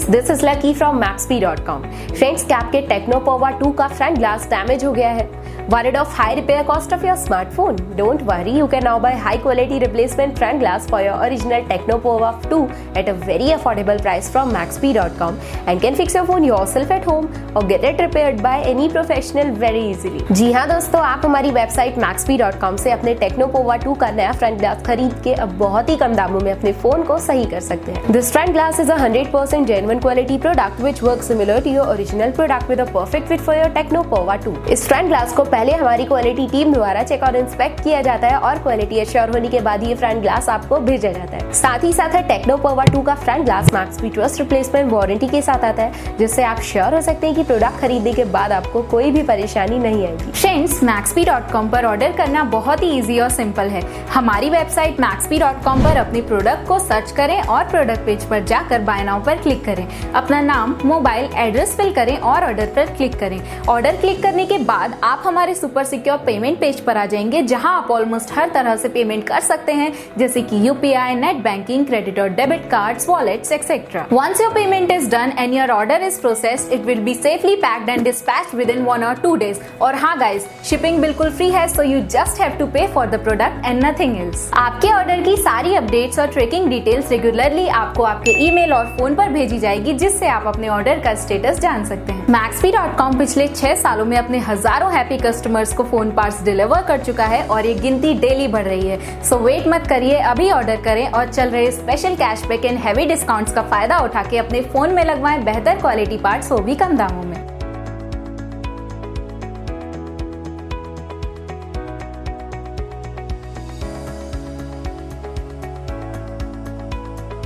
Friends, this is lucky from Maxbhi.com। Friends, cap K techno Pova 2 का front glass damage हो गया है। Worried of high repair cost of your smartphone? Don't worry, you can now buy high quality replacement front glass for your original Tecno Pova 2 at a very affordable price from Maxbhi.com and can fix your phone yourself at home or get it repaired by any professional very easily। जी हाँ दोस्तों, आप हमारी website Maxbhi.com से अपने Tecno Pova 2 का नया front glass खरीद के अब बहुत ही कम दामों में अपने फोन को सही कर सकते हैं। This front glass is a 100% genuine quality product which works similar to your original product with a perfect fit for your Tecno Pova 2। इस फ्रंट ग्लास को पहले हमारी क्वालिटी टीम द्वारा चेक और इंस्पेक्ट किया जाता है और क्वालिटी एश्योर होने के बाद ये फ्रंट ग्लास आपको भेजा जाता है। साथ ही साथ टेक्नो पोवा 2 का front glass Maxbhi trust replacement warranty के साथ आता है, जिससे आप श्योर हो सकते हैं कि प्रोडक्ट खरीदने के बाद आपको कोई भी परेशानी नहीं आएगी। फ्रेंड्स, Maxbhi.com पर ऑर्डर करना बहुत ही इजी और सिंपल है। हमारी वेबसाइट Maxbhi.com पर अपने प्रोडक्ट को सर्च करें और प्रोडक्ट पेज पर जाकर बाय नाउ पर क्लिक करें। अपना नाम, मोबाइल, एड्रेस फिल करें और ऑर्डर पर क्लिक करें। ऑर्डर क्लिक करने के बाद आप हमारे सुपर सिक्योर पेमेंट पेज पर आ जाएंगे, जहां आप ऑलमोस्ट हर तरह से पेमेंट कर सकते हैं, जैसे कि यूपीआई, नेट बैंकिंग, क्रेडिट और debit cards, wallets etcetera. Once your payment is done and your order is processed, it will be safely packed and dispatched within 1 or 2 days। और हाँ गाइस, शिपिंग बिल्कुल free है, so you just have to pay for the product and nothing else. आपके order की सारी updates और tracking details regularly आपको आपके ईमेल और फोन पर भेजी जाएगी, जिससे आप अपने ऑर्डर का स्टेटस जान सकते हैं। Maxbhi.com पिछले 6 सालों में अपने हजारों हैप्पी कस्टमर्स को फोन पार्ट्स डिलीवर कर चुका है और ये गिनती डेली बढ़ रही है। सो वेट मत करिए, अभी ऑर्डर करें और चल रहे special cashback and heavy discounts का फायदा उठा के अपने फोन में लगवाएं बेहतर क्वालिटी पार्ट्स, वो भी कम दामों में।